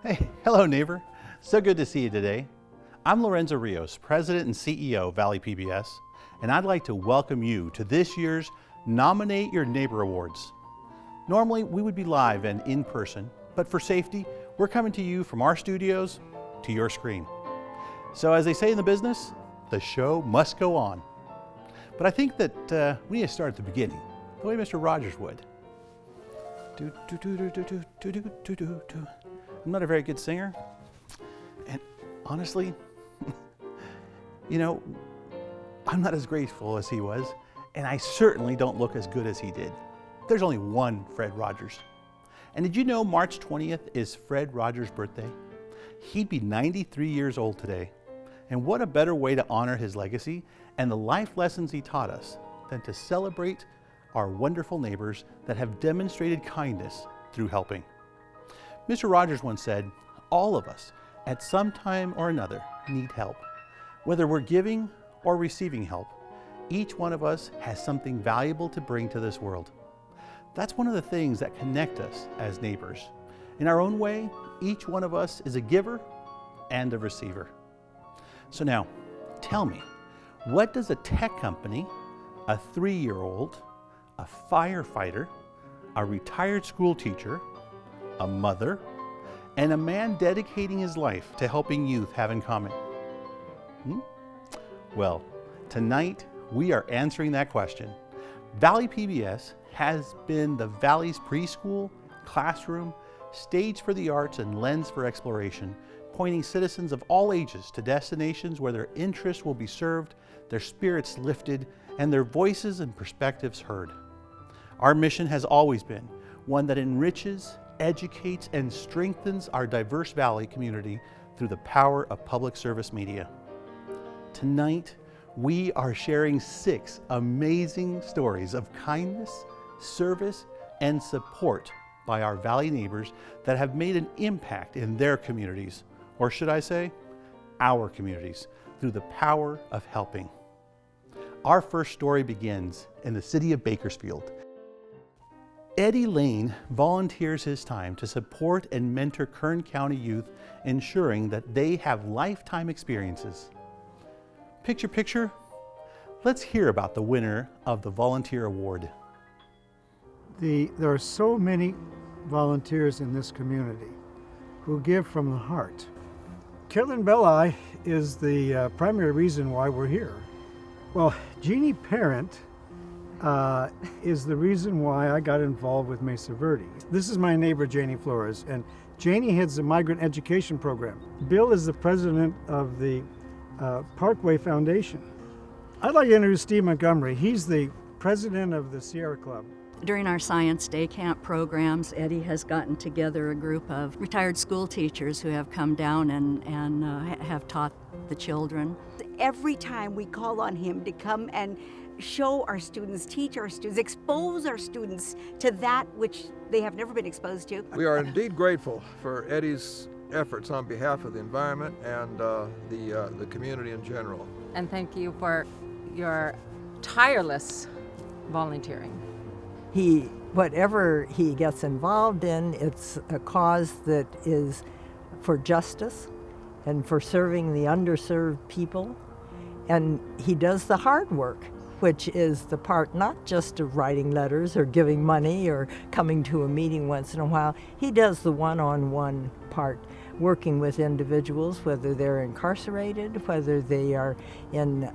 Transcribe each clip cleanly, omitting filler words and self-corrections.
Hey, hello neighbor. So good to see you today. I'm Lorenzo Rios, President and CEO of Valley PBS, and I'd like to welcome you to this year's Nominate Your Neighbor Awards. Normally, we would be live and in person, but for safety, we're coming to you from our studios to your screen. So as they say in the business, the show must go on. But I think that we need to start at the beginning, the way Mr. Rogers would. I'm not a very good singer, and honestly, I'm not as graceful as he was, and I certainly don't look as good as he did. There's only one Fred Rogers. And did you know March 20th is Fred Rogers' birthday? He'd be 93 years old today. And what a better way to honor his legacy and the life lessons he taught us than to celebrate our wonderful neighbors that have demonstrated kindness through helping. Mr. Rogers once said, all of us at some time or another need help. Whether we're giving or receiving help, each one of us has something valuable to bring to this world. That's one of the things that connect us as neighbors. In our own way, each one of us is a giver and a receiver. So now, tell me, what does a tech company, a 3-year-old, a firefighter, a retired school teacher, a mother, and a man dedicating his life to helping youth have in common? Well, tonight we are answering that question. Valley PBS has been the Valley's preschool, classroom, stage for the arts, and lens for exploration, pointing citizens of all ages to destinations where their interests will be served, their spirits lifted, and their voices and perspectives heard. Our mission has always been one that enriches, educates, and strengthens our diverse Valley community through the power of public service media. Tonight, we are sharing 6 amazing stories of kindness, service, and support by our Valley neighbors that have made an impact in their communities, or should I say, our communities, through the power of helping. Our first story begins in the city of Bakersfield. Eddie Lane volunteers his time to support and mentor Kern County youth, ensuring that they have lifetime experiences. Picture, let's hear about the winner of the Volunteer Award. There are so many volunteers in this community who give from the heart. Carolyn Belli is the primary reason why we're here. Well, Jeannie Parent is the reason why I got involved with Mesa Verde. This is my neighbor, Janie Flores, and Janie heads the Migrant Education Program. Bill is the president of the Parkway Foundation. I'd like to introduce Steve Montgomery. He's the president of the Sierra Club. During our Science Day Camp programs, Eddie has gotten together a group of retired school teachers who have come down and have taught the children. Every time we call on him to come and show our students, teach our students, expose our students to that which they have never been exposed to. We are indeed grateful for Eddie's efforts on behalf of the environment and the community in general. And thank you for your tireless volunteering. Whatever he gets involved in, it's a cause that is for justice and for serving the underserved people. And he does the hard work, which is the part not just of writing letters or giving money or coming to a meeting once in a while. He does the one-on-one part, working with individuals, whether they're incarcerated, whether they are in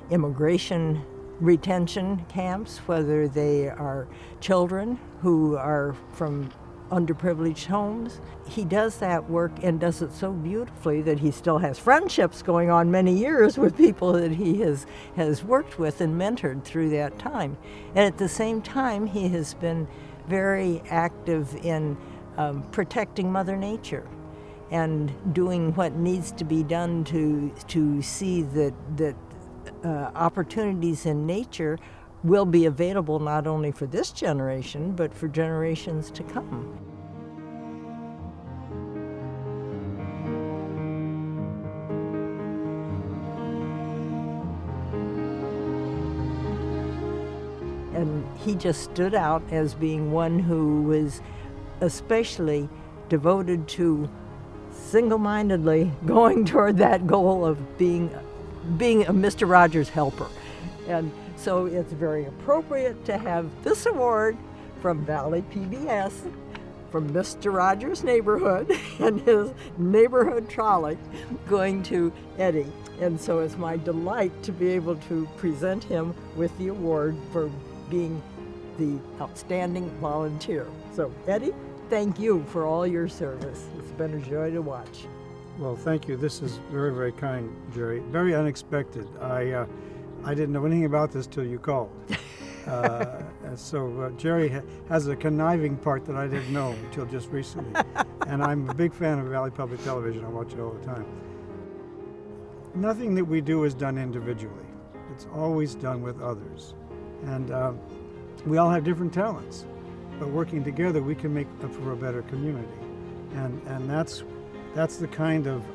immigration retention camps, whether they are children who are from underprivileged homes. He does that work and does it so beautifully that he still has friendships going on many years with people that he has worked with and mentored through that time. And at the same time, he has been very active in protecting Mother Nature and doing what needs to be done to see that opportunities in nature will be available not only for this generation, but for generations to come. and he just stood out as being one who was especially devoted to single-mindedly going toward that goal of being a Mr. Rogers helper. And so it's very appropriate to have this award from Valley PBS, from Mr. Rogers' neighborhood and his neighborhood trolley going to Eddie. And so it's my delight to be able to present him with the award for being the outstanding volunteer. So Eddie, thank you for all your service. It's been a joy to watch. Well, thank you. This is very, very kind, Jerry. Very unexpected. I didn't know anything about this till you called. So Jerry has a conniving part that I didn't know until just recently. And I'm a big fan of Valley Public Television. I watch it all the time. Nothing that we do is done individually. It's always done with others. And we all have different talents, but working together we can make for a better community. And that's the kind of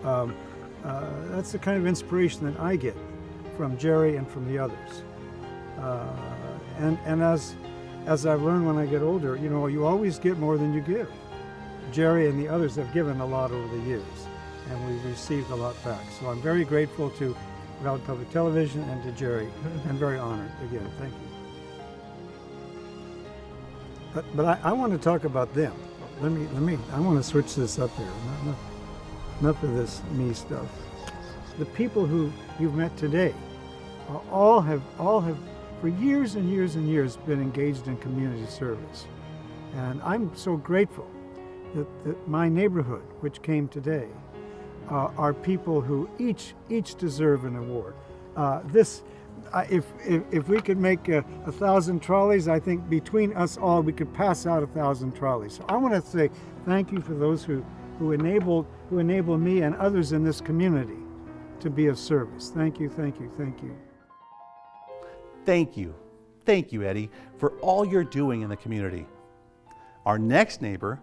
inspiration that I get from Jerry and from the others. And as I've learned when I get older, you know, you always get more than you give. Jerry and the others have given a lot over the years, and we've received a lot back. So I'm very grateful to Valley Public Television and to Jerry, and very honored again. Thank you. But I want to talk about them. I want to switch this up here. Enough of this me stuff. The people who you've met today all have for years and years and years been engaged in community service. And I'm so grateful that my neighborhood, which came today, are people who each deserve an award. If we could make 1,000 trolleys, I think between us all we could pass out 1,000 trolleys. So I want to say thank you for those who enable me and others in this community to be of service. Thank you, thank you, thank you. Thank you. Thank you, Eddie, for all you're doing in the community. Our next neighbor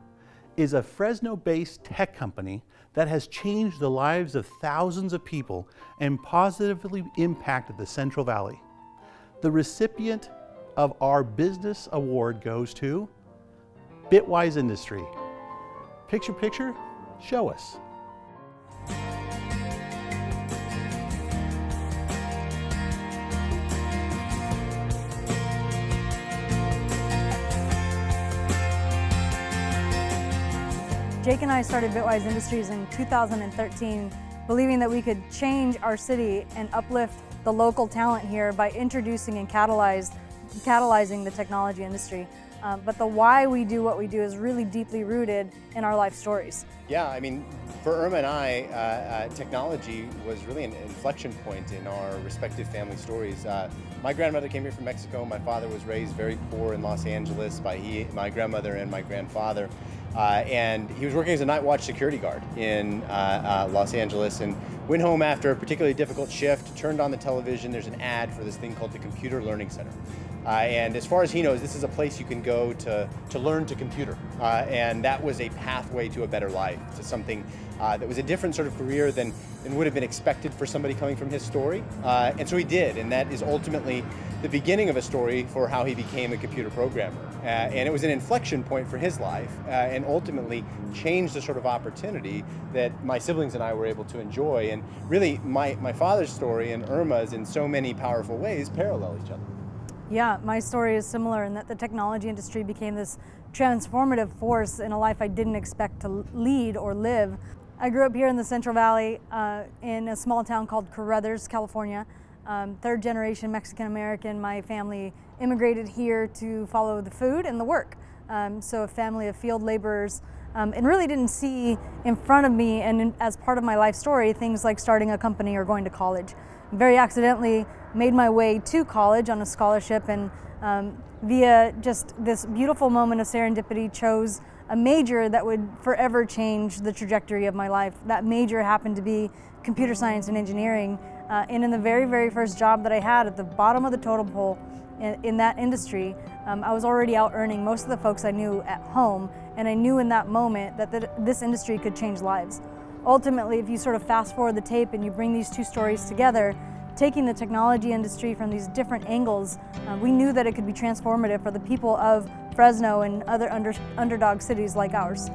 is a Fresno-based tech company that has changed the lives of thousands of people and positively impacted the Central Valley. The recipient of our business award goes to Bitwise Industry. Picture, show us. Jake and I started Bitwise Industries in 2013, believing that we could change our city and uplift the local talent here by introducing and catalyzing the technology industry. But the why we do what we do is really deeply rooted in our life stories. Yeah, I mean, for Irma and I, technology was really an inflection point in our respective family stories. My grandmother came here from Mexico. My father was raised very poor in Los Angeles by my grandmother and my grandfather. And he was working as a night watch security guard in Los Angeles, and went home after a particularly difficult shift, turned on the television. There's an ad for this thing called the Computer Learning Center. And as far as he knows, this is a place you can go to learn to computer. And that was a pathway to a better life, to something that was a different sort of career than would have been expected for somebody coming from his story. And so he did, and that is ultimately the beginning of a story for how he became a computer programmer. And it was an inflection point for his life, and ultimately changed the sort of opportunity that my siblings and I were able to enjoy. And really, my father's story and Irma's in so many powerful ways parallel each other. Yeah, my story is similar in that the technology industry became this transformative force in a life I didn't expect to lead or live. I grew up here in the Central Valley in a small town called Carruthers, California. Third generation Mexican American. My family immigrated here to follow the food and the work. So a family of field laborers, and really didn't see in front of me and as part of my life story things like starting a company or going to college. Very accidentally made my way to college on a scholarship, and via just this beautiful moment of serendipity chose a major that would forever change the trajectory of my life. That major happened to be computer science and engineering, and in the very, very first job that I had at the bottom of the totem pole in that industry, I was already out earning most of the folks I knew at home, and I knew in that moment that this industry could change lives. Ultimately, if you sort of fast forward the tape and you bring these two stories together, taking the technology industry from these different angles, we knew that it could be transformative for the people of Fresno and other underdog cities like ours.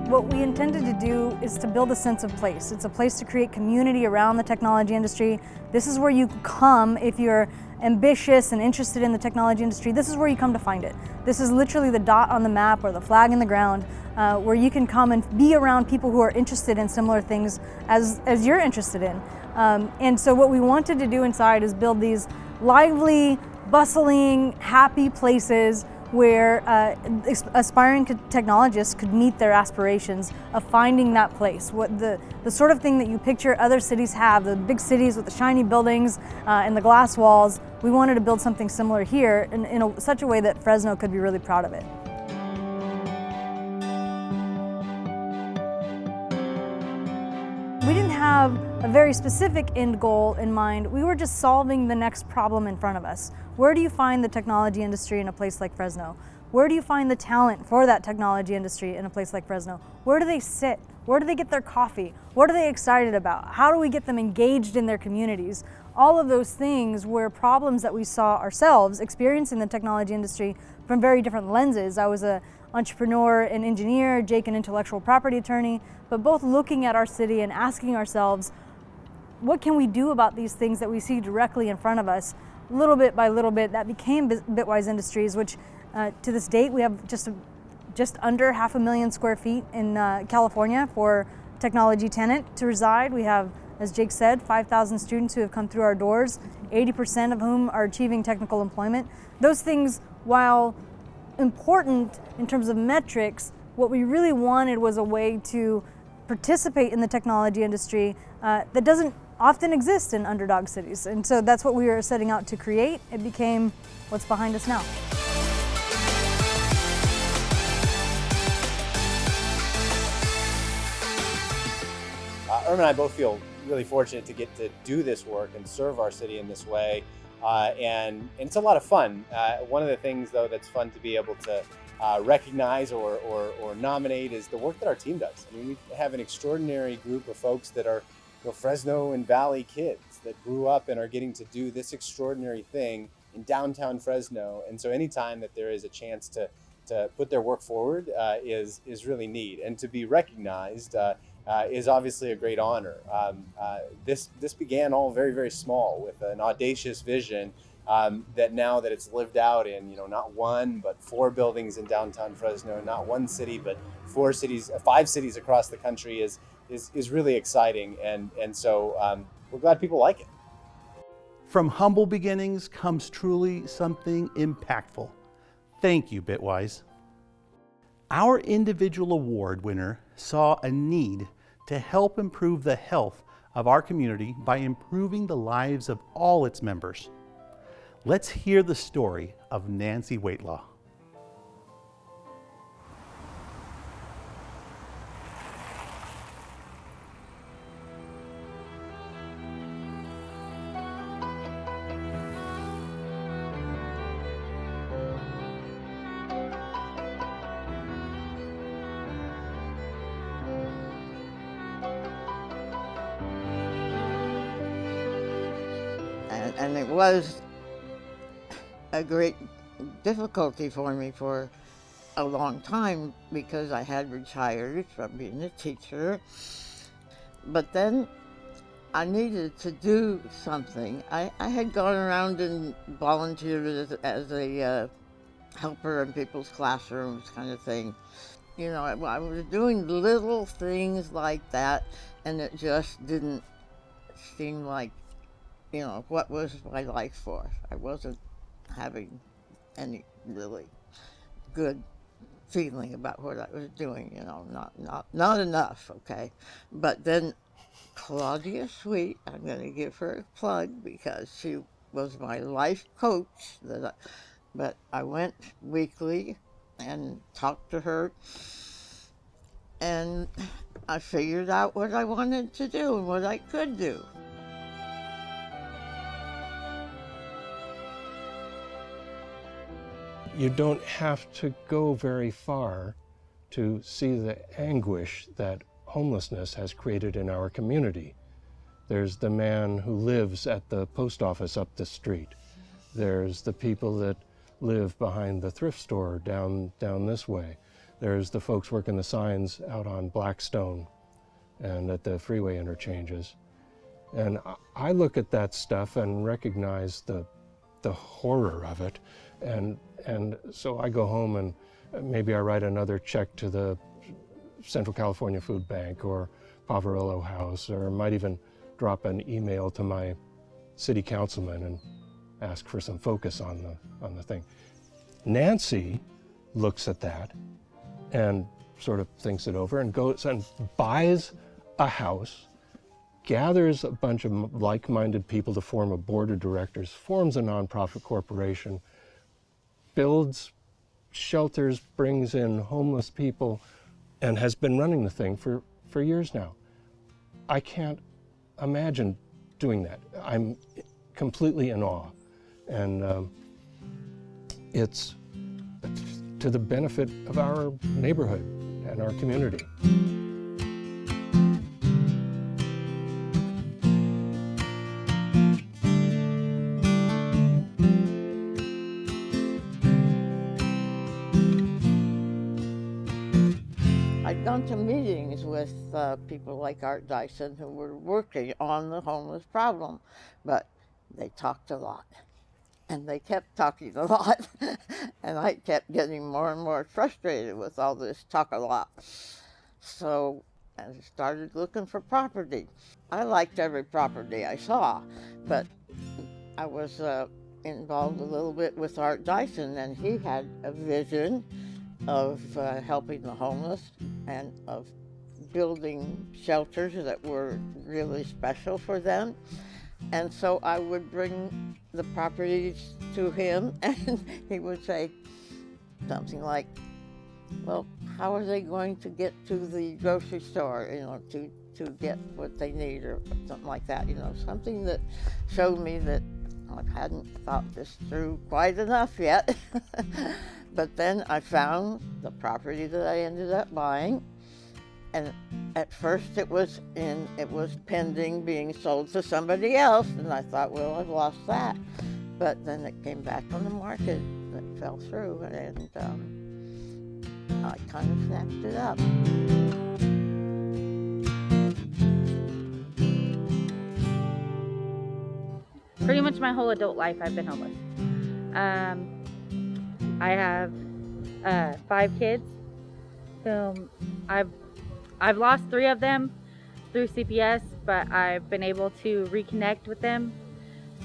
What we intended to do is to build a sense of place. It's a place to create community around the technology industry. This is where you come if you're ambitious and interested in the technology industry. This is where you come to find it. This is literally the dot on the map or the flag in the ground where you can come and be around people who are interested in similar things as you're interested in. And so what we wanted to do inside is build these lively, bustling, happy places where aspiring technologists could meet their aspirations of finding that place. What the sort of thing that you picture other cities have, the big cities with the shiny buildings and the glass walls, we wanted to build something similar here in such a way that Fresno could be really proud of it. We didn't have a very specific end goal in mind. We were just solving the next problem in front of us. Where do you find the technology industry in a place like Fresno? Where do you find the talent for that technology industry in a place like Fresno? Where do they sit? Where do they get their coffee? What are they excited about? How do we get them engaged in their communities? All of those things were problems that we saw ourselves experiencing the technology industry from very different lenses. I was an entrepreneur and engineer, Jake an intellectual property attorney, but both looking at our city and asking ourselves, what can we do about these things that we see directly in front of us? Little bit by little bit, that became Bitwise Industries, which to this date we have just under 500,000 square feet in California for technology tenant to reside. We have, as Jake said, 5,000 students who have come through our doors, 80% of whom are achieving technical employment. Those things, while important in terms of metrics, what we really wanted was a way to participate in the technology industry that doesn't often exist in underdog cities. And so that's what we were setting out to create. It became what's behind us now. Irma and I both feel really fortunate to get to do this work and serve our city in this way. And it's a lot of fun. One of the things, though, that's fun to be able to recognize or nominate is the work that our team does. I mean, we have an extraordinary group of folks that are Fresno and Valley kids that grew up and are getting to do this extraordinary thing in downtown Fresno. And so anytime that there is a chance to put their work forward is really neat. And to be recognized is obviously a great honor. This began all very, very small with an audacious vision that now that it's lived out in, not one, but 4 buildings in downtown Fresno, not one city, but 5 cities across the country is really exciting. And so we're glad people like it. From humble beginnings comes truly something impactful. Thank you, Bitwise. Our individual award winner saw a need to help improve the health of our community by improving the lives of all its members. Let's hear the story of Nancy Waitlaw. And it was a great difficulty for me for a long time because I had retired from being a teacher. But then I needed to do something. I had gone around and volunteered as a helper in people's classrooms kind of thing. I was doing little things like that, and it just didn't seem like, what was my life for? I wasn't having any really good feeling about what I was doing, not enough, okay? But then Claudia Sweet, I'm going to give her a plug because she was my life coach. But I went weekly and talked to her, and I figured out what I wanted to do and what I could do. you don't have to go very far to see the anguish that homelessness has created in our community. There's the man who lives at the post office up the street. There's the people that live behind the thrift store down this way. There's the folks working the signs out on Blackstone and at the freeway interchanges. And I look at that stuff and recognize the horror of it. And so I go home and maybe I write another check to the Central California Food Bank or Poverello House, or might even drop an email to my city councilman and ask for some focus on the thing. Nancy looks at that and sort of thinks it over and goes and buys a house, gathers a bunch of like-minded people to form a board of directors, forms a nonprofit corporation, builds shelters, brings in homeless people, and has been running the thing for years now. I can't imagine doing that. I'm completely in awe. And it's to the benefit of our neighborhood and our community. I'd gone to meetings with people like Art Dyson who were working on the homeless problem, but they talked a lot. And they kept talking a lot, and I kept getting more and more frustrated with all this talk a lot. So I started looking for property. I liked every property I saw, but I was involved a little bit with Art Dyson, and he had a vision of helping the homeless and of building shelters that were really special for them. And so I would bring the properties to him, and he would say something like, well, how are they going to get to the grocery store, to get what they need, or something like that, something that showed me that I hadn't thought this through quite enough yet. But then I found the property that I ended up buying, and at first it was pending being sold to somebody else, and I thought, well, I've lost that. But then it came back on the market, it fell through, and I kind of snapped it up. Pretty much my whole adult life I've been homeless. I have 5 kids whom I've lost 3 of them through CPS, but I've been able to reconnect with them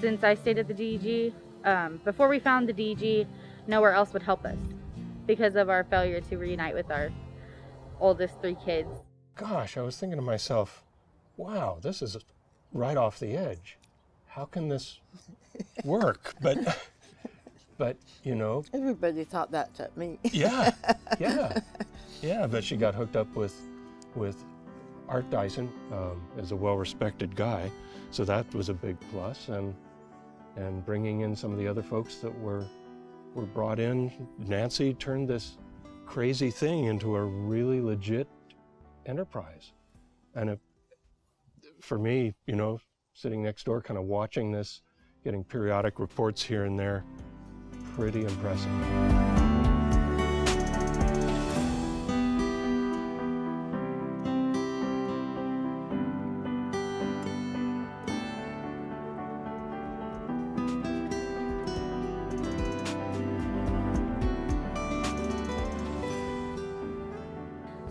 since I stayed at the DEG. Before we found the DEG, nowhere else would help us because of our failure to reunite with our oldest 3 kids. Gosh, I was thinking to myself, wow, this is right off the edge. How can this work? But everybody thought that to me. Yeah. But she got hooked up with Art Dyson, is a well-respected guy, so that was a big plus. And bringing in some of the other folks that were brought in, Nancy turned this crazy thing into a really legit enterprise. And for me, sitting next door, kind of watching this, getting periodic reports here and there, pretty impressive.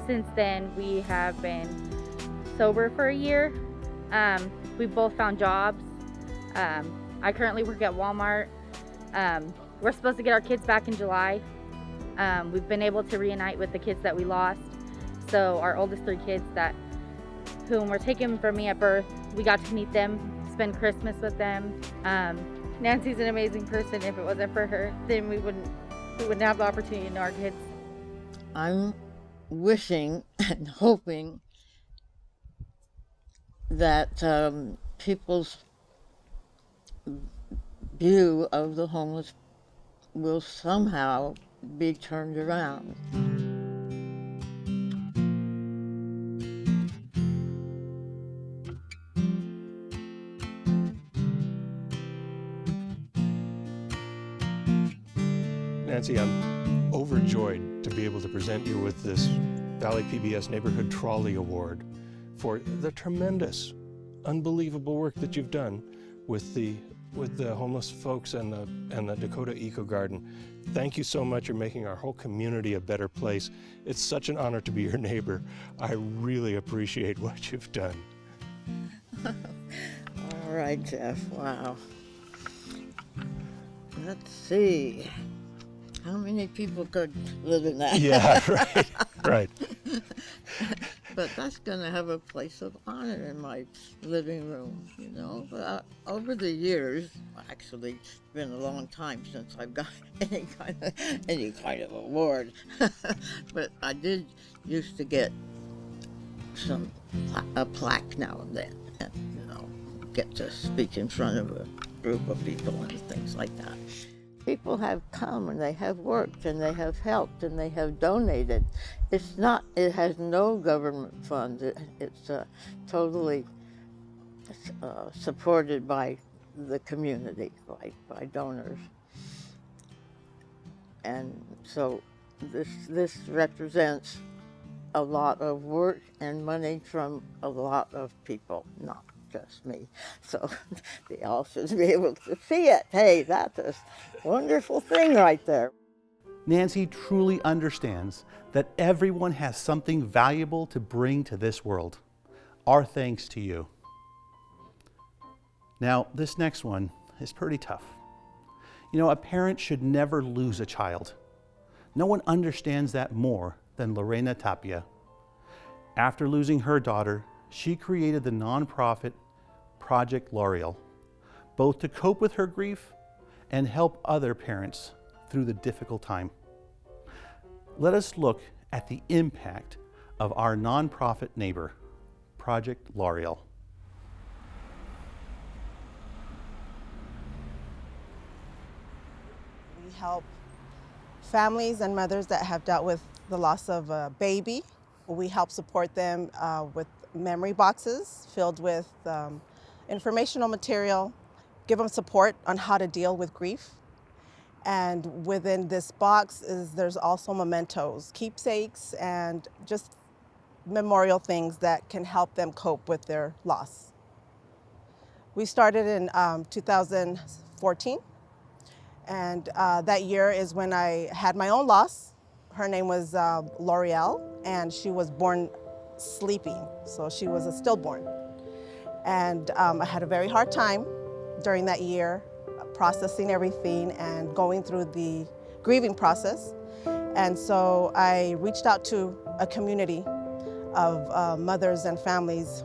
Since then, we have been sober for a year. We've both found jobs. I currently work at Walmart. We're supposed to get our kids back in July. We've been able to reunite with the kids that we lost. So our oldest 3 kids whom were taken from me at birth, we got to meet them, spend Christmas with them. Nancy's an amazing person. If it wasn't for her, then we wouldn't have the opportunity to know our kids. I'm wishing and hoping that people's view of the homeless will somehow be turned around. Nancy, I'm overjoyed to be able to present you with this Valley PBS Neighborhood Trolley Award for the tremendous, unbelievable work that you've done with the homeless folks and the Dakota Eco Garden. Thank you so much. You're making our whole community a better place. It's such an honor to be your neighbor. I really appreciate what you've done. All right, Jeff. Wow. Let's see. How many people could live in that? Yeah, right, right. But that's going to have a place of honor in my living room, you know. But over the years, actually, it's been a long time since I've got any kind of award. But I did used to get a plaque now and then, and, you know, get to speak in front of a group of people and things like that. People have come and they have worked and they have helped and they have donated. It has no government funds. It's totally supported by the community, by donors. And so this represents a lot of work and money from a lot of people, not just me. So they all should be able to see it. Hey, that's a wonderful thing right there. Nancy truly understands that everyone has something valuable to bring to this world. Our thanks to you. Now, this next one is pretty tough. You know, a parent should never lose a child. No one understands that more than Lorena Tapia. After losing her daughter, she created the nonprofit Project L'Oreal, both to cope with her grief and help other parents through the difficult time. Let us look at the impact of our nonprofit neighbor, Project L'Oreal. We help families and mothers that have dealt with the loss of a baby. We help support them with memory boxes filled with informational material, give them support on how to deal with grief. And within this box there's also mementos, keepsakes, and just memorial things that can help them cope with their loss. We started in 2014, and that year is when I had my own loss. Her name was L'Oreal, and she was born sleeping, so she was a stillborn. And I had a very hard time during that year processing everything and going through the grieving process. And so I reached out to a community of mothers and families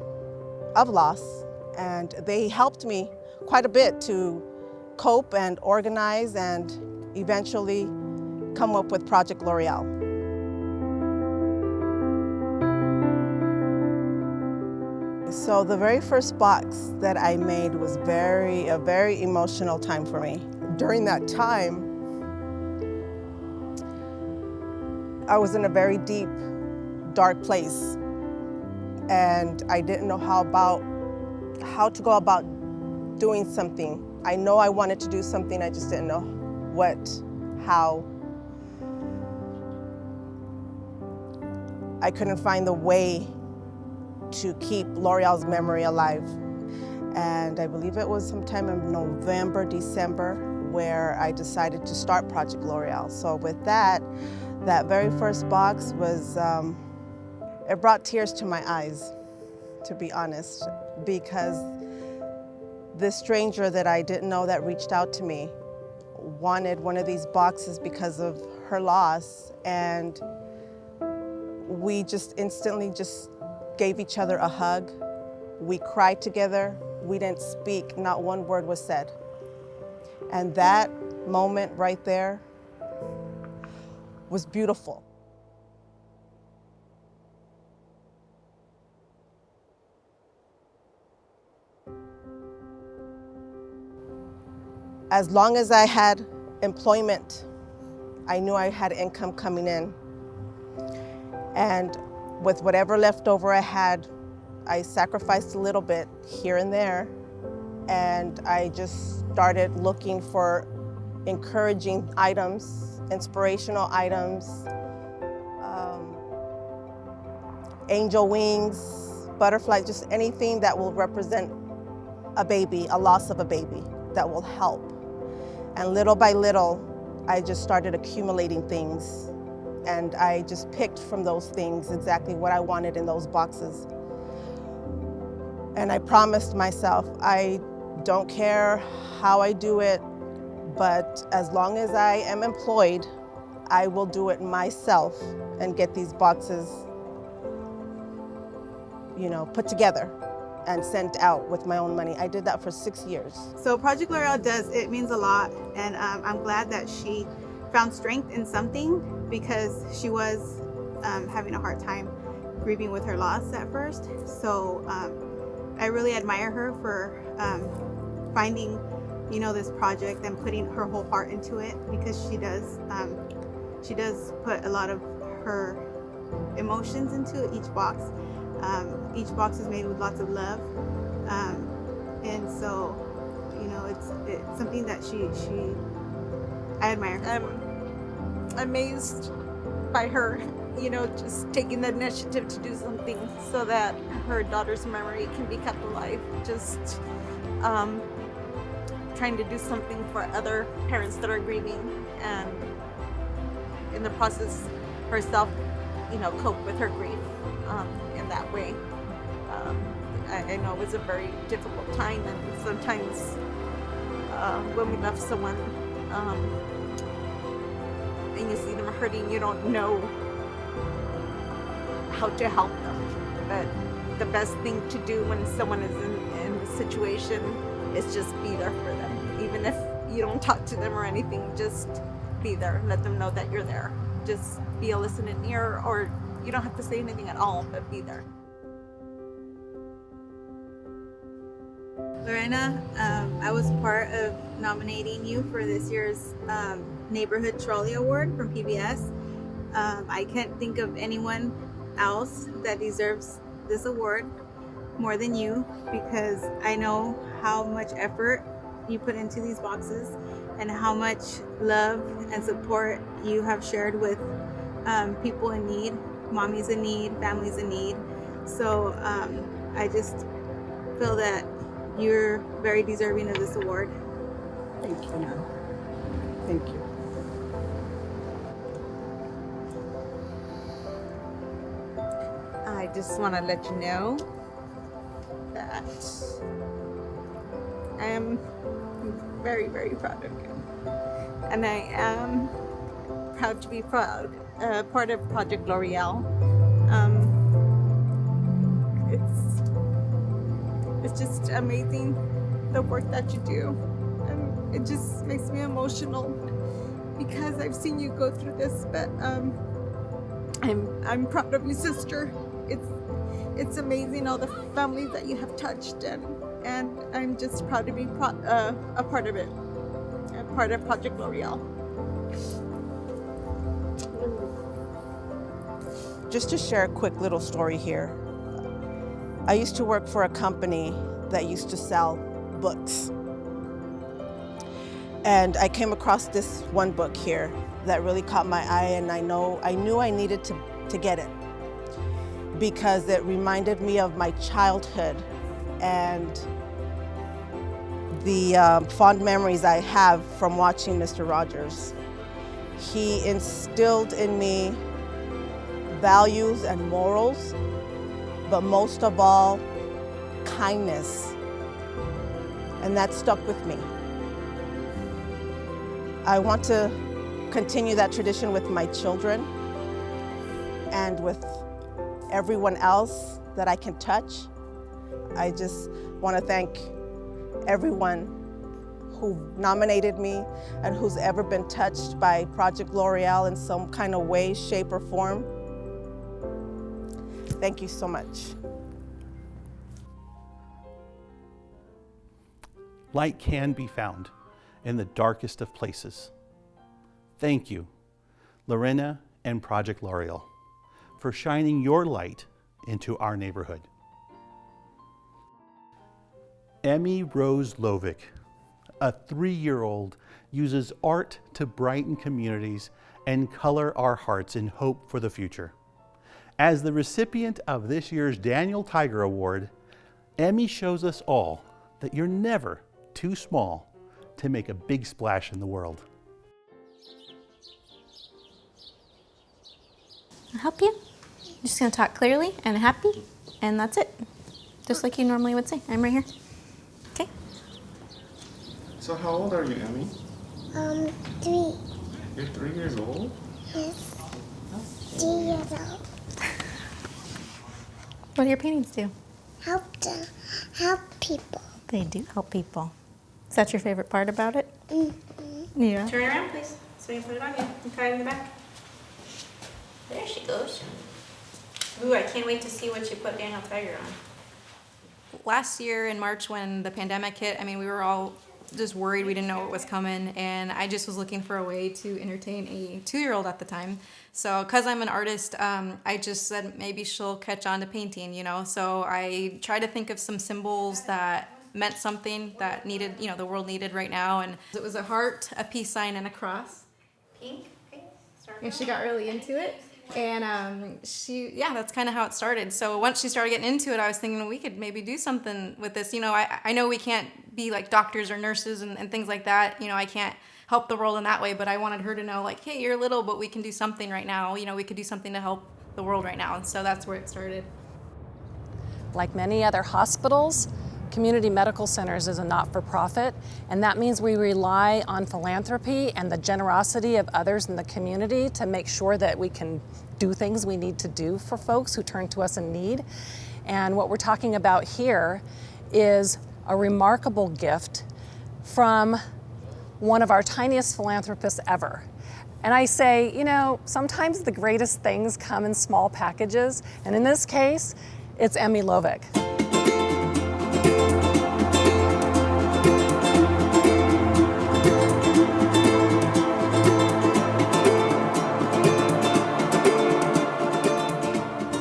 of loss, and they helped me quite a bit to cope and organize and eventually come up with Project L'Oreal. So the very first box that I made was a very emotional time for me. During that time, I was in a very deep, dark place, and I didn't know how to go about doing something. I know I wanted to do something, I just didn't know what, how. I couldn't find the way to keep L'Oreal's memory alive. And I believe it was sometime in November, December, where I decided to start Project L'Oreal. So with that very first box was, it brought tears to my eyes, to be honest, because this stranger that I didn't know that reached out to me wanted one of these boxes because of her loss, and we just instantly gave each other a hug. We cried together. We didn't speak. Not one word was said. And that moment right there was beautiful. As long as I had employment. I knew I had income coming in. And with whatever leftover I had, I sacrificed a little bit here and there. And I just started looking for encouraging items, inspirational items, angel wings, butterflies, just anything that will represent a baby, a loss of a baby, that will help. And little by little, I just started accumulating things. And I just picked from those things exactly what I wanted in those boxes. And I promised myself, I don't care how I do it, but as long as I am employed, I will do it myself and get these boxes, put together and sent out with my own money. I did that for 6 years. So Project L'Oreal it means a lot, and I'm glad that she found strength in something, because she was having a hard time grieving with her loss at first. So I really admire her for finding, this project and putting her whole heart into it, because she does put a lot of her emotions into each box. Each box is made with lots of love, and so it's something that I admire her for. Amazed by her, just taking the initiative to do something so that her daughter's memory can be kept alive. Just trying to do something for other parents that are grieving, and in the process herself, cope with her grief in that way. I know it was a very difficult time, and sometimes when we love someone, and you see them hurting, you don't know how to help them. But the best thing to do when someone is in the situation is just be there for them. Even if you don't talk to them or anything, just be there. Let them know that you're there. Just be a listening ear, or you don't have to say anything at all, but be there. Lorena, I was part of nominating you for this year's Neighborhood Trolley Award from PBS. I can't think of anyone else that deserves this award more than you, because I know how much effort you put into these boxes and how much love and support you have shared with people in need, mommies in need, families in need. So I just feel that you're very deserving of this award. Thank you, ma'am. Thank you. I just want to let you know that I am very, very proud of you. And I am proud to be part of Project L'Oreal. It's just amazing the work that you do. And it just makes me emotional because I've seen you go through this, but I'm proud of you, sister. It's amazing all the families that you have touched, and I'm just proud to be a part of it, a part of Project L'Oreal. Just to share a quick little story here. I used to work for a company that used to sell books. And I came across this one book here that really caught my eye, and I knew I needed to get it because it reminded me of my childhood and the fond memories I have from watching Mr. Rogers. He instilled in me values and morals, but most of all, kindness. And that stuck with me. I want to continue that tradition with my children and with everyone else that I can touch. I just want to thank everyone who nominated me and who's ever been touched by Project L'Oreal in some kind of way, shape, or form. Thank you so much. Light can be found in the darkest of places. Thank you, Lorena and Project L'Oreal, for shining your light into our neighborhood. Emmy Rose Lovick, a 3-year-old, uses art to brighten communities and color our hearts in hope for the future. As the recipient of this year's Daniel Tiger Award, Emmy shows us all that you're never too small to make a big splash in the world. I'll help you. I'm just gonna talk clearly and happy, and that's it. Just like you normally would say. I'm right here. Okay. So how old are you, Emmy? 3. You're 3 years old? Yes. 3 years old. What do your paintings do? Help people. They do help people. Is that your favorite part about it? Mm-hmm. Yeah. Turn around, please, so you can put it on you. And tie it in the back. There she goes. Ooh, I can't wait to see what you put Daniel Tiger on. Last year in March when the pandemic hit, I mean, we were all just worried. We didn't know what was coming, and I just was looking for a way to entertain a 2-year-old at the time. So because I'm an artist, I just said maybe she'll catch on to painting, you know. So I tried to think of some symbols that meant something that needed, you know, the world needed right now. And it was a heart, a peace sign, and a cross. Pink. Okay. And she got really into it. And that's kind of how it started. So once she started getting into it, I was thinking we could maybe do something with this. You know, I know we can't be like doctors or nurses and things like that. You know, I can't help the world in that way, but I wanted her to know, like, hey, you're little, but we can do something right now. You know, we could do something to help the world right now. And so that's where it started. Like many other hospitals, Community Medical Centers is a not-for-profit, and that means we rely on philanthropy and the generosity of others in the community to make sure that we can do things we need to do for folks who turn to us in need. And what we're talking about here is a remarkable gift from one of our tiniest philanthropists ever. And I say, you know, sometimes the greatest things come in small packages, and in this case, it's Emmy Lovick.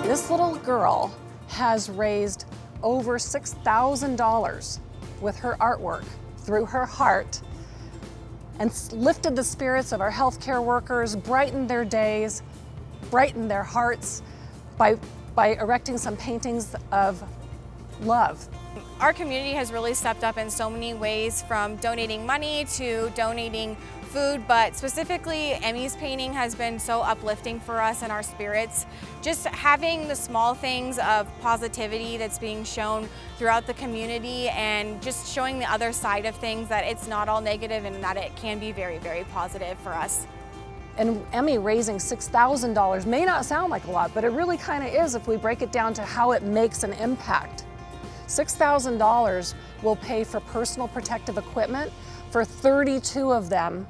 This little girl has raised over $6,000 with her artwork through her heart and lifted the spirits of our healthcare workers, brightened their days, brightened their hearts by erecting some paintings of love. Our community has really stepped up in so many ways, from donating money to donating food, but specifically Emmy's painting has been so uplifting for us and our spirits. Just having the small things of positivity that's being shown throughout the community and just showing the other side of things, that it's not all negative and that it can be very, very positive for us. And Emmy raising $6,000 may not sound like a lot, but it really kind of is if we break it down to how it makes an impact. $6,000 will pay for personal protective equipment for 32 of them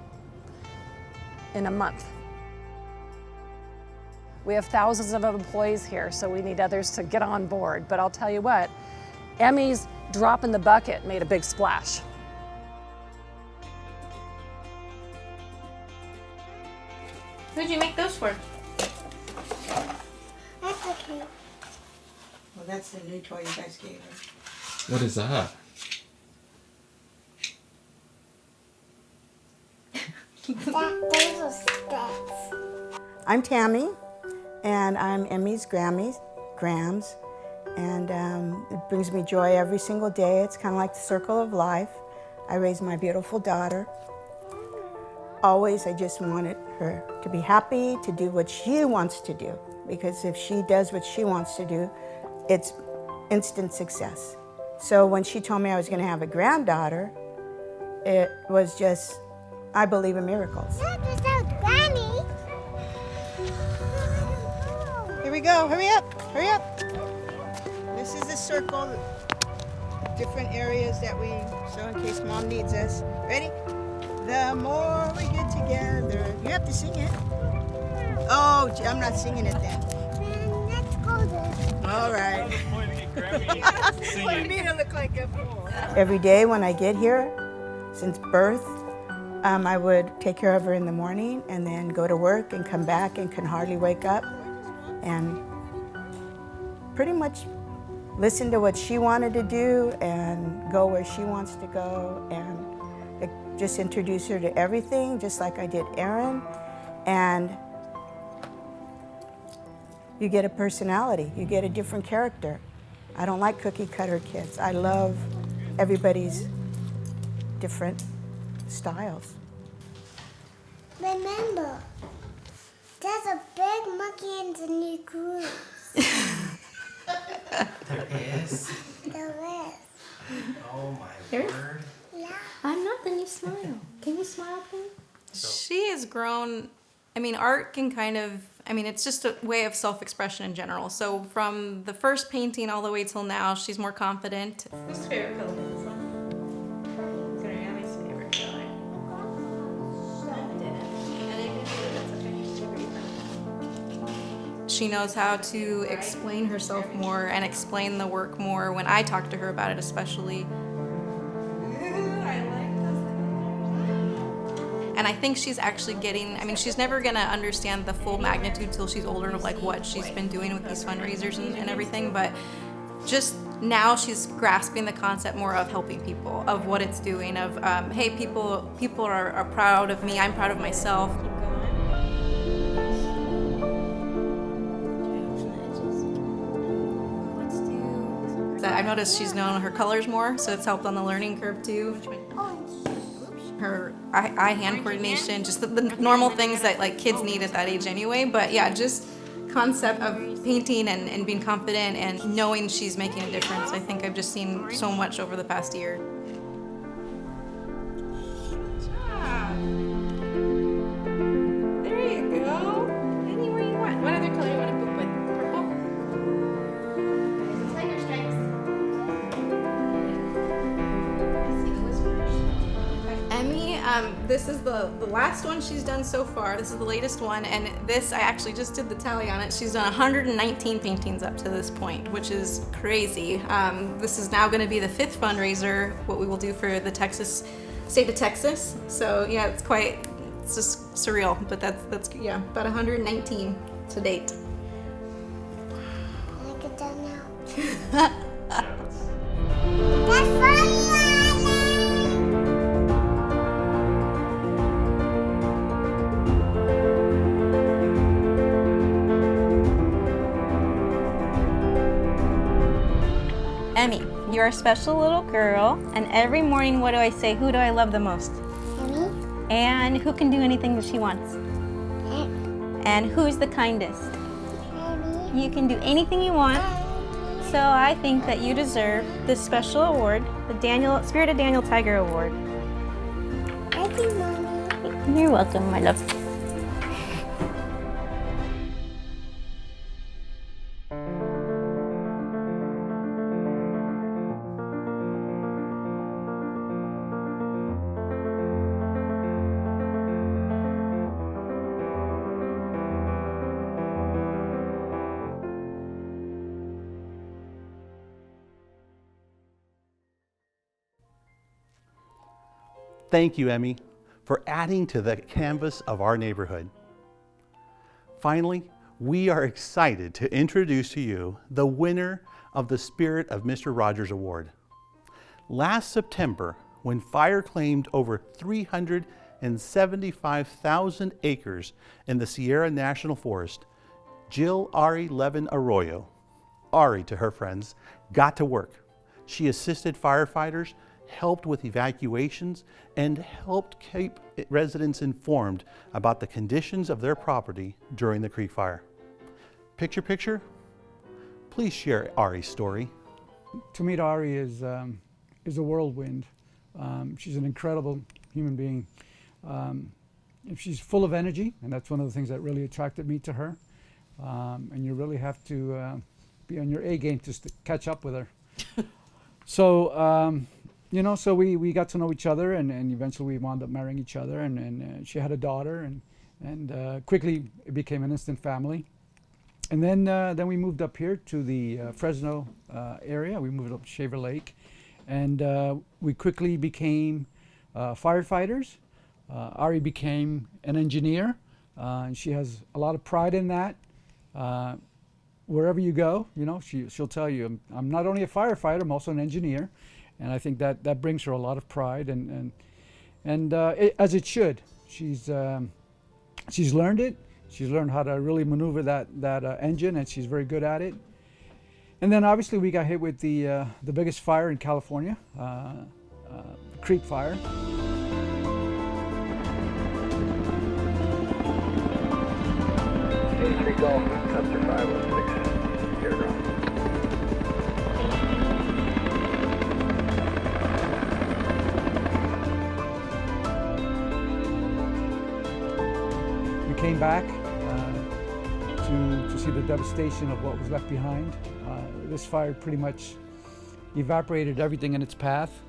in a month. We have thousands of employees here, so we need others to get on board. But I'll tell you what, Emmy's drop in the bucket made a big splash. Who'd you make those for? That's okay. Well, that's the new toy you guys gave her. What is that? Those are stats. I'm Tammy, and I'm Emmy's Grams, and it brings me joy every single day. It's kind of like the circle of life. I raised my beautiful daughter. Always, I just wanted her to be happy, to do what she wants to do, because if she does what she wants to do, it's instant success. So when she told me I was going to have a granddaughter, it was just, I believe in miracles. Granny. Here we go, hurry up, hurry up. This is the circle, different areas that we show in case Mom needs us. Ready? The more we get together, you have to sing it. Oh, I'm not singing it then. Let's go there. All right. What do you mean I look like a fool? Every day when I get here, since birth, I would take care of her in the morning and then go to work and come back and can hardly wake up and pretty much listen to what she wanted to do and go where she wants to go, and just introduce her to everything, just like I did Erin. And you get a personality, you get a different character. I don't like cookie cutter kids. I love everybody's different styles. Remember, there's a big monkey in the new cruise. There is? There is. Oh my There is? word. Yeah. I'm not, then you smile. Can you smile, please? She has grown. I mean, art can kind of, I mean, it's just a way of self-expression in general. So from the first painting all the way till now, she's more confident. Whose favorite color is this one? It's gonna be Emmy's favorite color. She knows how to explain herself more and explain the work more when I talk to her about it, especially. And I think she's actually getting, I mean, she's never gonna understand the full magnitude till she's older of like what she's been doing with these fundraisers and everything, but just now she's grasping the concept more of helping people, of what it's doing, of, hey, people are proud of me, I'm proud of myself. I've noticed she's known her colors more, so it's helped on the learning curve too. Her eye-hand coordination, just the normal things that like kids need at that age anyway. But yeah, just concept of painting and being confident and knowing she's making a difference. I think I've just seen so much over the past year. There you go. Anywhere you want. What other color do you want to poop with? Purple? Tiger stripes. Emmy, this is the last one she's done so far. This is the latest one, and this, I actually just did the tally on it. She's done 119 paintings up to this point, which is crazy. This is now going to be the 5th fundraiser, what we will do for the state of Texas. So yeah, it's just surreal, but that's yeah, about 119 to date. Can I get that now? That's fun! Emmy, you're a special little girl, and every morning what do I say? Who do I love the most? Emmy? And who can do anything that she wants? And who's the kindest? Emmy? You can do anything you want. So I think that you deserve this special award, the Spirit of Daniel Tiger Award. Thank you, Mommy. You're welcome, my love. Thank you, Emmy, for adding to the canvas of our neighborhood. Finally, we are excited to introduce to you the winner of the Spirit of Mr. Rogers Award. Last September, when fire claimed over 375,000 acres in the Sierra National Forest, Jill Ari Levin Arroyo, Ari to her friends, got to work. She assisted firefighters, helped with evacuations, and helped keep residents informed about the conditions of their property during the Creek Fire. Picture? Please share Ari's story. To meet Ari is a whirlwind. She's an incredible human being. She's full of energy, and that's one of the things that really attracted me to her. And you really have to be on your A game to catch up with her. So, so we got to know each other, and eventually we wound up marrying each other, and she had a daughter, and quickly it became an instant family. And then we moved up here to the Fresno area. We moved up Shaver Lake, and we quickly became firefighters. Ari became an engineer, and she has a lot of pride in that. Wherever you go, you know, she'll tell you, I'm not only a firefighter, I'm also an engineer, and I think that brings her a lot of pride, and as it should. She's learned it. She's learned how to really maneuver that engine, and she's very good at it. And then obviously we got hit with the biggest fire in California, Creek Fire. K3 Golf, Custer 516, Airground. We came back to see the devastation of what was left behind. This fire pretty much evaporated everything in its path.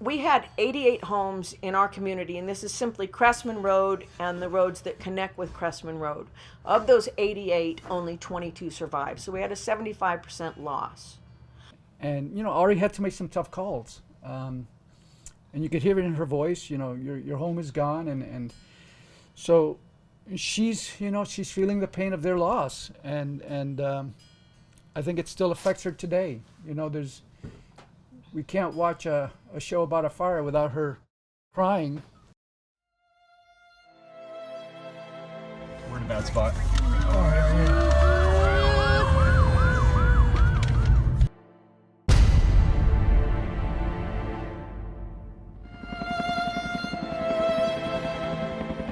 We had 88 homes in our community, and this is simply Cressman Road and the roads that connect with Cressman Road. Of those 88, only 22 survived, so we had a 75% loss. And you know, Ari had to make some tough calls, and you could hear it in her voice. You know, your home is gone, and so she's feeling the pain of their loss, and I think it still affects her today. You know, we can't watch a show about a fire without her crying. We're in a bad spot.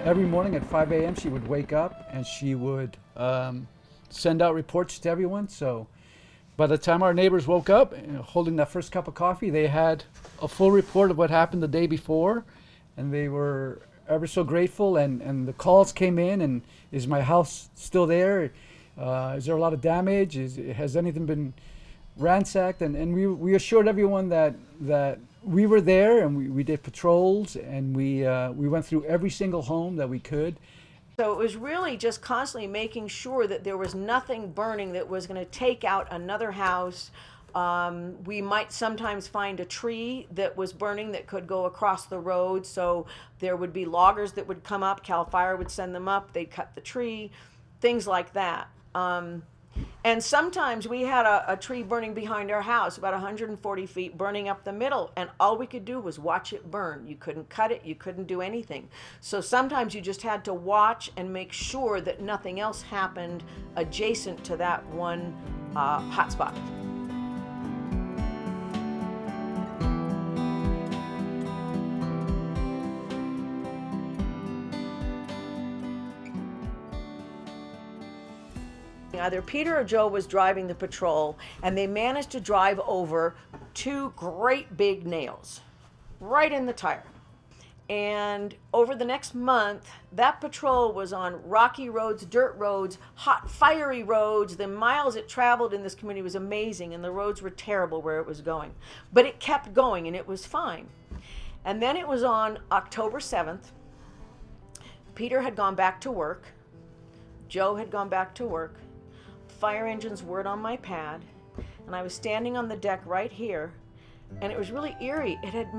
Every morning at 5 a.m. she would wake up and she would send out reports to everyone. So by the time our neighbors woke up, holding that first cup of coffee, they had a full report of what happened the day before, and they were ever so grateful. And the calls came in, and is my house still there? Is there a lot of damage? Has anything been ransacked? And we assured everyone that we were there, and we did patrols, and we went through every single home that we could. So it was really just constantly making sure that there was nothing burning that was going to take out another house. We might sometimes find a tree that was burning that could go across the road, so there would be loggers that would come up, CAL FIRE would send them up, they'd cut the tree, things like that. And sometimes we had a tree burning behind our house, about 140 feet, burning up the middle, and all we could do was watch it burn. You couldn't cut it, you couldn't do anything. So sometimes you just had to watch and make sure that nothing else happened adjacent to that one hot spot. Either Peter or Joe was driving the patrol, and they managed to drive over two great big nails right in the tire. And over the next month, that patrol was on rocky roads, dirt roads, hot, fiery roads. The miles it traveled in this community was amazing, and the roads were terrible where it was going. But it kept going, and it was fine. And then it was on October 7th. Peter had gone back to work. Joe had gone back to work. Fire engines weren't on my pad, and I was standing on the deck right here, and it was really eerie. It had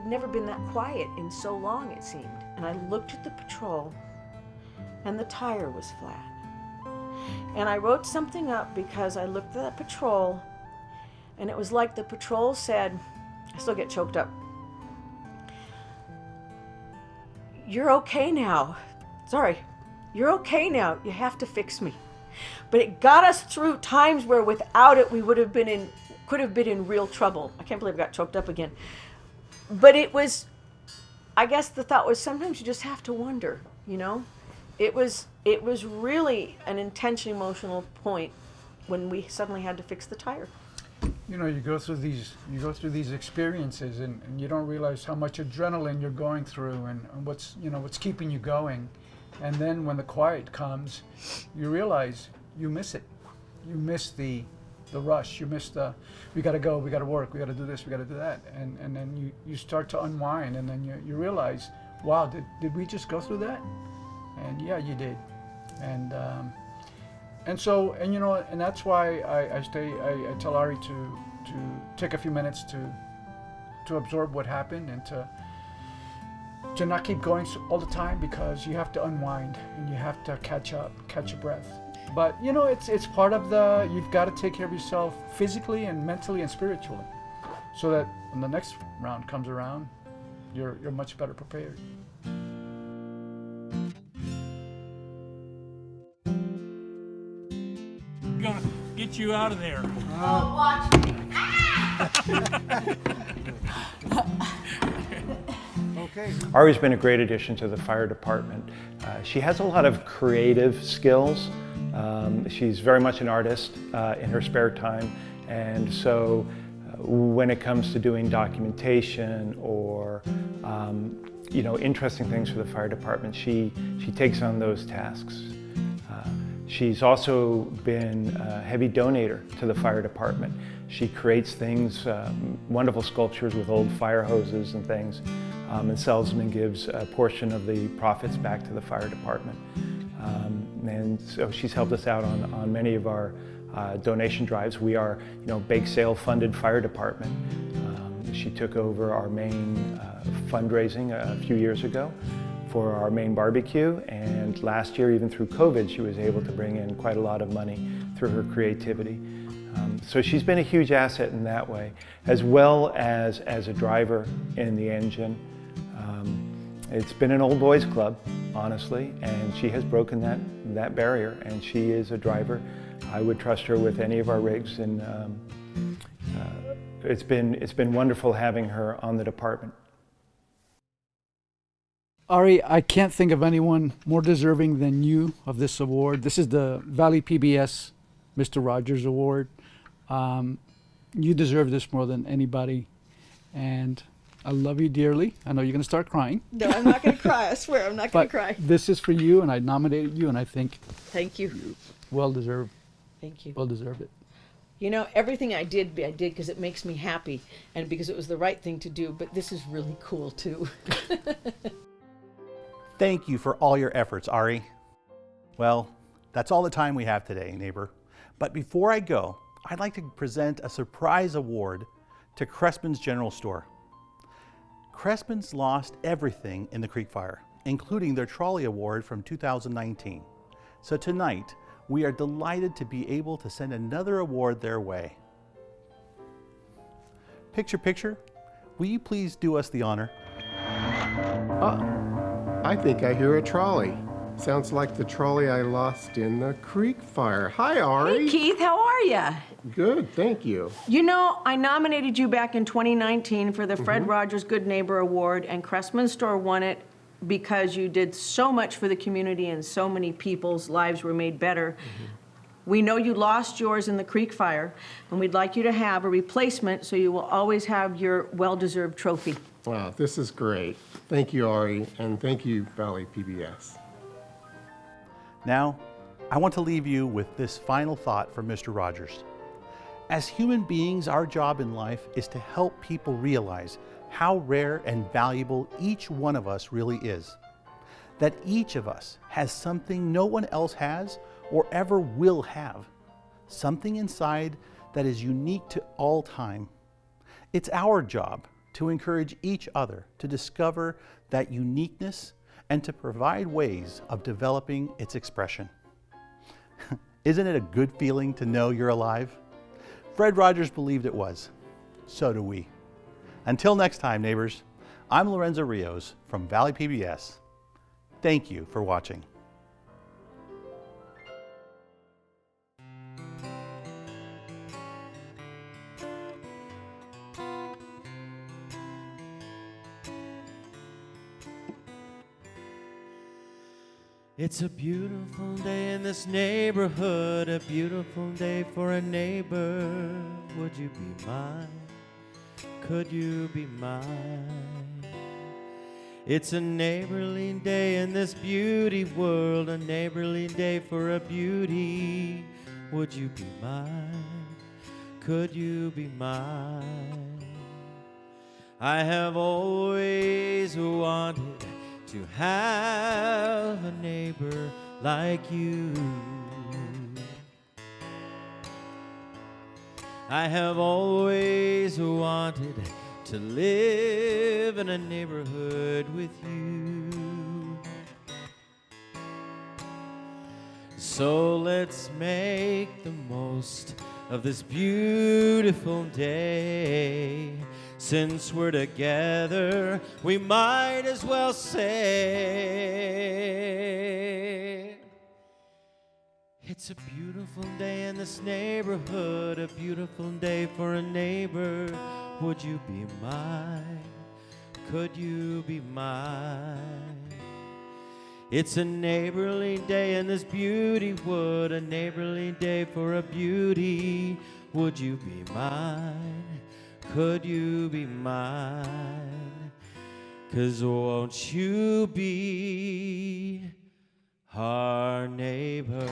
never been that quiet in so long, it seemed. And I looked at the patrol, and the tire was flat. And I wrote something up because I looked at that patrol, and it was like the patrol said, I still get choked up, "You're okay now. Sorry, you're okay now. You have to fix me." But it got us through times where without it we could have been in real trouble. I can't believe I got choked up again. But it was, I guess the thought was sometimes you just have to wonder, you know? It was really an intense emotional point when we suddenly had to fix the tire. You know, you go through these experiences, and you don't realize how much adrenaline you're going through, and what's keeping you going. And then when the quiet comes, you realize you miss it. You miss the rush. You miss we got to go, we got to work, we got to do this, we got to do that. And then you start to unwind, and then you realize, wow, did we just go through that? And yeah, you did. And that's why I tell Ari to take a few minutes to absorb what happened, and to not keep going all the time because you have to unwind and you have to catch up, catch your breath. But you know, it's part of you've got to take care of yourself physically and mentally and spiritually, so that when the next round comes around, you're much better prepared. Gonna get you out of there. Oh, watch me. Okay. Ari's been a great addition to the fire department. She has a lot of creative skills. She's very much an artist in her spare time, and so when it comes to doing documentation or you know, interesting things for the fire department, she takes on those tasks. She's also been a heavy donator to the fire department. She creates things, wonderful sculptures with old fire hoses and things, and sells them and gives a portion of the profits back to the fire department. And so she's helped us out on many of our donation drives. We are, you know, bake sale funded fire department. She took over our main fundraising a few years ago for our main barbecue, and last year, even through COVID, she was able to bring in quite a lot of money through her creativity. So she's been a huge asset in that way, as well as a driver in the engine. It's been an old boys club, honestly, and she has broken that barrier, and she is a driver. I would trust her with any of our rigs, and it's been wonderful having her on the department. Ari, I can't think of anyone more deserving than you of this award. This is the Valley PBS Mr. Rogers Award. You deserve this more than anybody, and I love you dearly. I know you're going to start crying. No, I'm not going to cry. I swear, I'm not going to cry. This is for you, and I nominated you, and I think Thank you. Well deserved. Thank you. Well deserved it. You know, everything I did because it makes me happy and because it was the right thing to do, but this is really cool too. Thank you for all your efforts, Ari. Well, that's all the time we have today, neighbor. But before I go, I'd like to present a surprise award to Cressman's General Store. Cressman's lost everything in the Creek Fire, including their trolley award from 2019. So tonight, we are delighted to be able to send another award their way. Picture, will you please do us the honor? I think I hear a trolley. Sounds like the trolley I lost in the Creek Fire. Hi, Ari. Hey, Keith, how are you? Good, thank you. You know, I nominated you back in 2019 for the Fred Rogers Good Neighbor Award, and Cressman's Store won it because you did so much for the community and so many people's lives were made better. We know you lost yours in the Creek Fire, and we'd like you to have a replacement so you will always have your well-deserved trophy. Wow, this is great. Thank you, Ari, and thank you, Valley PBS. Now, I want to leave you with this final thought from Mr. Rogers. As human beings, our job in life is to help people realize how rare and valuable each one of us really is. That each of us has something no one else has or ever will have. Something inside that is unique to all time. It's our job to encourage each other to discover that uniqueness and to provide ways of developing its expression. Isn't it a good feeling to know you're alive? Fred Rogers believed it was. So do we. Until next time, neighbors, I'm Lorenzo Rios from Valley PBS. Thank you for watching. It's a beautiful day in this neighborhood, a beautiful day for a neighbor. Would you be mine? Could you be mine? It's a neighborly day in this beauty world, a neighborly day for a beauty. Would you be mine? Could you be mine? I have always wanted to have a neighbor like you. I have always wanted to live in a neighborhood with you. So let's make the most of this beautiful day. Since we're together, we might as well say, it's a beautiful day in this neighborhood, a beautiful day for a neighbor. Would you be mine? Could you be mine? It's a neighborly day in this beauty wood, a neighborly day for a beauty. Would you be mine? Could you be mine? 'Cause won't you be our neighbor?